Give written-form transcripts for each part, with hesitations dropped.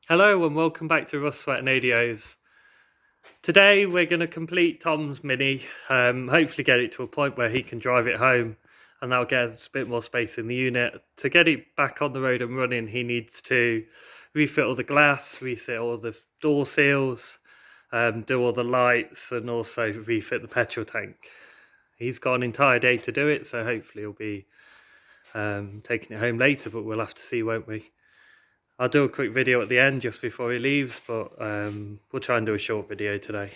Hello and welcome back to Russ Sweat and ADOs. Today we're going to complete Tom's Mini, hopefully get it to a point where he can drive it home and that'll get us a bit more space in the unit. To get it back on the road and running, he needs to refit all the glass, reset all the door seals, do all the lights and also refit the petrol tank. He's got an entire day to do it, so hopefully he'll be taking it home later, but we'll have to see, won't we? I'll do a quick video at the end just before he leaves, but we'll try and do a short video today.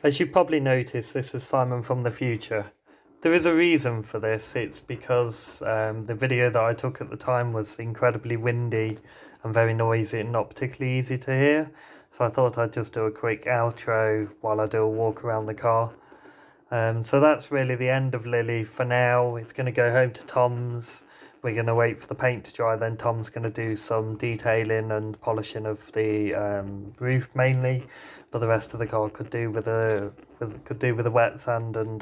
As you probably noticed, this is Simon from the future. There is a reason for this. It's because the video that I took at the time was incredibly windy and very noisy and not particularly easy to hear. So I thought I'd just do a quick outro while I do a walk around the car. So that's really the end of Lily for now. It's going to go home to Tom's. We're going to wait for the paint to dry. Then Tom's going to do some detailing and polishing of the roof mainly, but the rest of the car could do with a wet sand and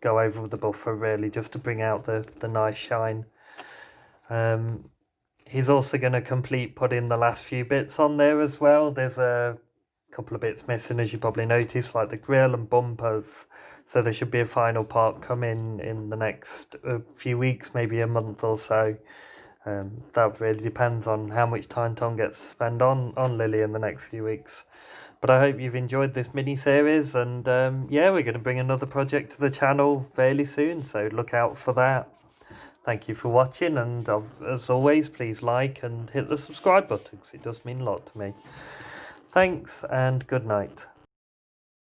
go over with the buffer really, just to bring out the nice shine. He's also going to complete putting the last few bits on there as well. There's a couple of bits missing, as you probably noticed, like the grille and bumpers. So there should be a final part coming in the next few weeks, maybe a month or so. That really depends on how much time Tom gets to spend on Lily in the next few weeks. But I hope you've enjoyed this mini-series, and yeah, we're going to bring another project to the channel fairly soon, so look out for that. Thank you for watching, and as always, please like and hit the subscribe button, because it does mean a lot to me. Thanks, and good night.